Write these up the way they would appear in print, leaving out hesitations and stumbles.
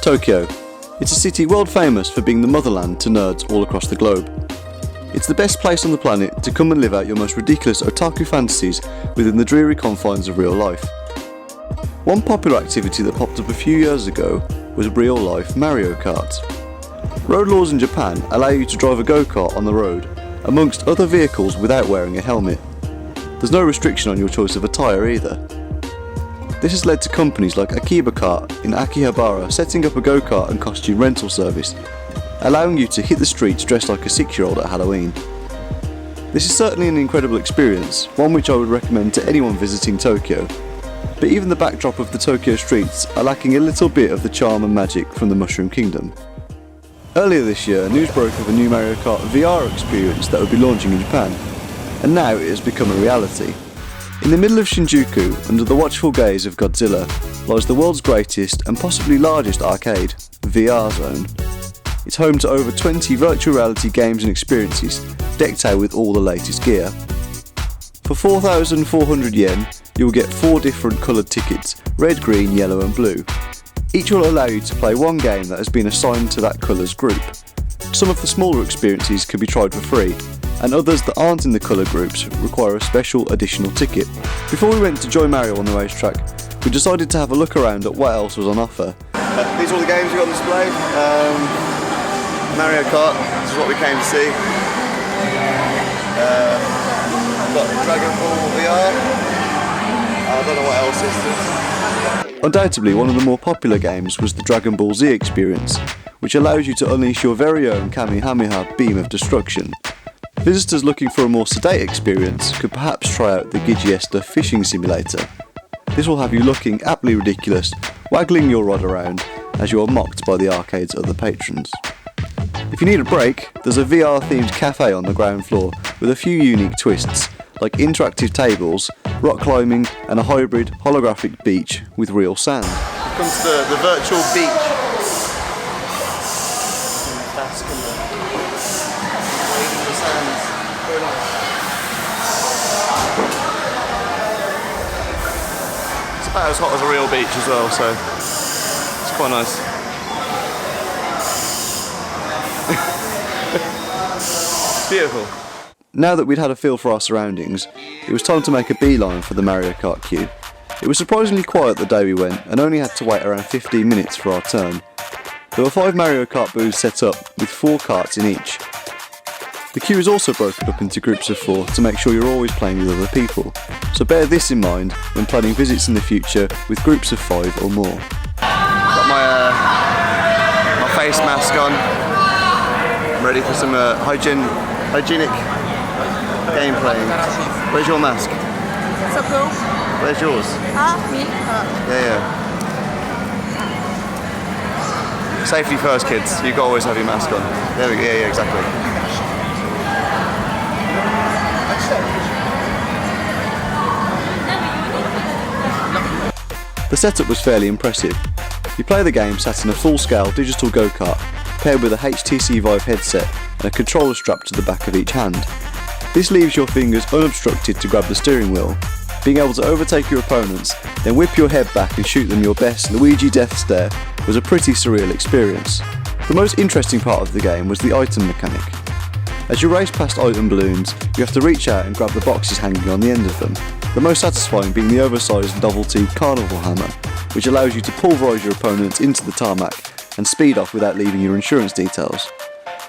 Tokyo. It's a city world famous for being the motherland to nerds all across the globe. It's the best place on the planet to come and live out your most ridiculous otaku fantasies within the dreary confines of real life. One popular activity that popped up a few years ago was real-life Mario Kart. Road laws in Japan allow you to drive a go-kart on the road, amongst other vehicles without wearing a helmet. There's no restriction on your choice of attire either. This has led to companies like Akiba Kart in Akihabara setting up a go-kart and costume rental service, allowing you to hit the streets dressed like a 6-year-old at Halloween. This is certainly an incredible experience, one which I would recommend to anyone visiting Tokyo, but even the backdrop of the Tokyo streets are lacking a little bit of the charm and magic from the Mushroom Kingdom. Earlier this year, news broke of a new Mario Kart VR experience that would be launching in Japan, and now it has become a reality. In the middle of Shinjuku, under the watchful gaze of Godzilla, lies the world's greatest and possibly largest arcade, VR Zone. It's home to over 20 virtual reality games and experiences, decked out with all the latest gear. For 4,400 yen, you'll get 4 different coloured tickets, red, green, yellow and blue. Each will allow you to play one game that has been assigned to that colour's group. Some of the smaller experiences can be tried for free, and others that aren't in the colour groups require a special additional ticket. Before we went to Joy Mario on the racetrack, we decided to have a look around at what else was on offer. These are all the games we've got on display. Mario Kart, this is what we came to see. I've got Dragon Ball VR. I don't know what else this is. Undoubtedly, one of the more popular games was the Dragon Ball Z experience, which allows you to unleash your very own Kamehameha beam of destruction. Visitors looking for a more sedate experience could perhaps try out the Gigiesta fishing simulator. This will have you looking aptly ridiculous, waggling your rod around as you are mocked by the arcade's other patrons. If you need a break, there's a VR-themed cafe on the ground floor with a few unique twists, like interactive tables, rock climbing and a hybrid holographic beach with real sand. We've come to the virtual beach. Bask in the wave in the sand. Very nice. It's about as hot as a real beach as well, so it's quite nice. Beautiful. Now that we'd had a feel for our surroundings, it was time to make a beeline for the Mario Kart queue. It was surprisingly quiet the day we went and only had to wait around 15 minutes for our turn. There were 5 Mario Kart booths set up with 4 karts in each. The queue is also broken up into groups of 4 to make sure you're always playing with other people, so bear this in mind when planning visits in the future with groups of 5 or more. Got my face mask on. I'm ready for some hygienic game playing. Where's your mask? So cool. Where's yours? Me? Yeah. Safety first, kids. You've got to always have your mask on. There we go. Yeah, exactly. The setup was fairly impressive. You play the game sat in a full-scale digital go-kart paired with a HTC Vive headset and a controller strapped to the back of each hand. This leaves your fingers unobstructed to grab the steering wheel. Being able to overtake your opponents, then whip your head back and shoot them your best Luigi death stare was a pretty surreal experience. The most interesting part of the game was the item mechanic. As you race past item balloons, you have to reach out and grab the boxes hanging on the end of them. The most satisfying being the oversized novelty Carnival Hammer, which allows you to pulverise your opponents into the tarmac and speed off without leaving your insurance details.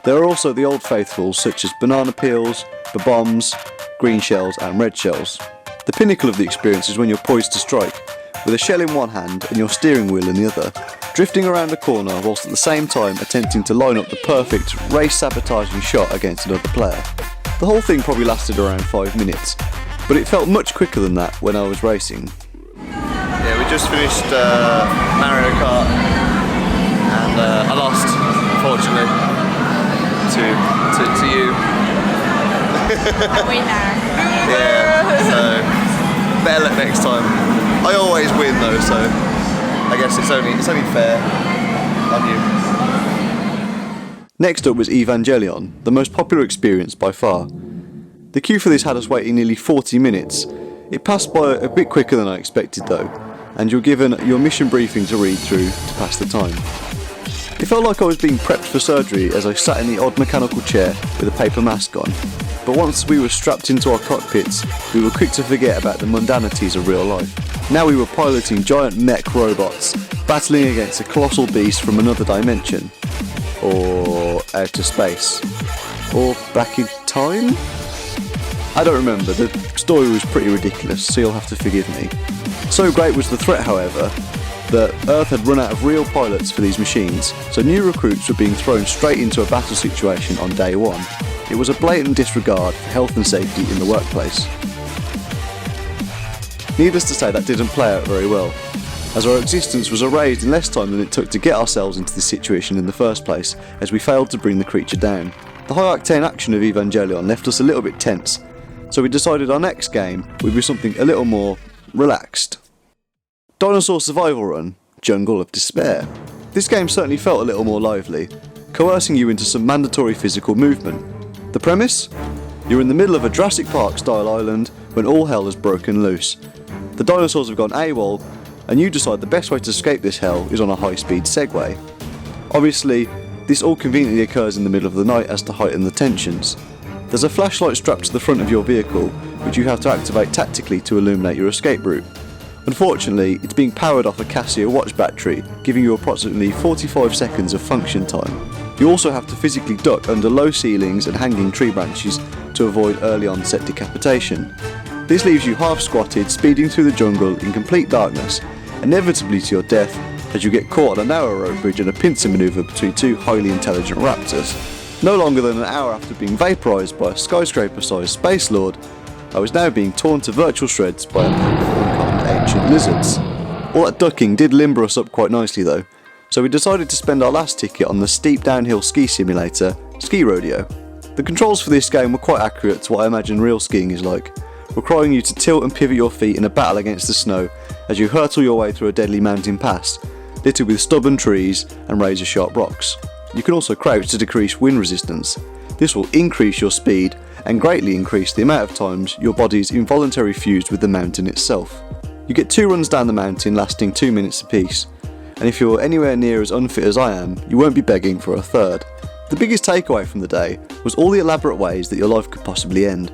There are also the old faithfuls such as banana peels, bombs, green shells and red shells. The pinnacle of the experience is when you're poised to strike, with a shell in one hand and your steering wheel in the other, drifting around a corner whilst at the same time attempting to line up the perfect race-sabotaging shot against another player. The whole thing probably lasted around 5 minutes, but it felt much quicker than that when I was racing. Yeah, we just finished Mario Kart and I lost, unfortunately, to you. A winner. Yeah, so better luck next time. I always win though, so I guess it's only fair on you. Next up was Evangelion, the most popular experience by far. The queue for this had us waiting nearly 40 minutes. It passed by a bit quicker than I expected though, and you're given your mission briefing to read through to pass the time. It felt like I was being prepped for surgery as I sat in the odd mechanical chair with a paper mask on, but once we were strapped into our cockpits, we were quick to forget about the mundanities of real life. Now we were piloting giant mech robots, battling against a colossal beast from another dimension, or outer space, or back in time? I don't remember, the story was pretty ridiculous, so you'll have to forgive me. So great was the threat, however, that Earth had run out of real pilots for these machines, so new recruits were being thrown straight into a battle situation on day one. It was a blatant disregard for health and safety in the workplace. Needless to say, that didn't play out very well, as our existence was erased in less time than it took to get ourselves into this situation in the first place, as we failed to bring the creature down. The high-octane action of Evangelion left us a little bit tense, so we decided our next game would be something a little more relaxed. Dinosaur Survival Run: Jungle of Despair. This game certainly felt a little more lively, coercing you into some mandatory physical movement. The premise? You're in the middle of a Jurassic Park style island when all hell has broken loose. The dinosaurs have gone AWOL, and you decide the best way to escape this hell is on a high-speed Segway. Obviously, this all conveniently occurs in the middle of the night as to heighten the tensions. There's a flashlight strapped to the front of your vehicle, which you have to activate tactically to illuminate your escape route. Unfortunately, it's being powered off a Casio watch battery, giving you approximately 45 seconds of function time. You also have to physically duck under low ceilings and hanging tree branches to avoid early onset decapitation. This leaves you half squatted, speeding through the jungle in complete darkness, inevitably to your death as you get caught on a narrow rope bridge and a pincer manoeuvre between two highly intelligent raptors. No longer than an hour after being vaporised by a skyscraper-sized space lord, I was now being torn to virtual shreds by a pack of unkind ancient lizards. All that ducking did limber us up quite nicely though, so we decided to spend our last ticket on the steep downhill ski simulator, Ski Rodeo. The controls for this game were quite accurate to what I imagine real skiing is like, requiring you to tilt and pivot your feet in a battle against the snow as you hurtle your way through a deadly mountain pass, littered with stubborn trees and razor-sharp rocks. You can also crouch to decrease wind resistance. This will increase your speed and greatly increase the amount of times your body is involuntarily fused with the mountain itself. You get 2 runs down the mountain lasting 2 minutes apiece, and if you're anywhere near as unfit as I am, you won't be begging for a third. The biggest takeaway from the day was all the elaborate ways that your life could possibly end,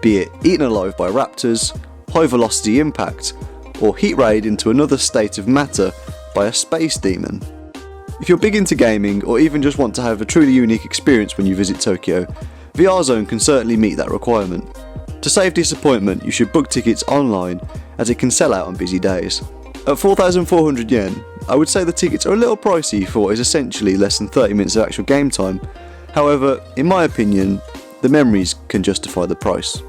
be it eaten alive by raptors, high velocity impact, or heat rayed into another state of matter by a space demon. If you're big into gaming or even just want to have a truly unique experience when you visit Tokyo, VR Zone can certainly meet that requirement. To save disappointment, you should book tickets online as it can sell out on busy days. At 4,400 yen, I would say the tickets are a little pricey for what is essentially less than 30 minutes of actual game time. However, in my opinion, the memories can justify the price.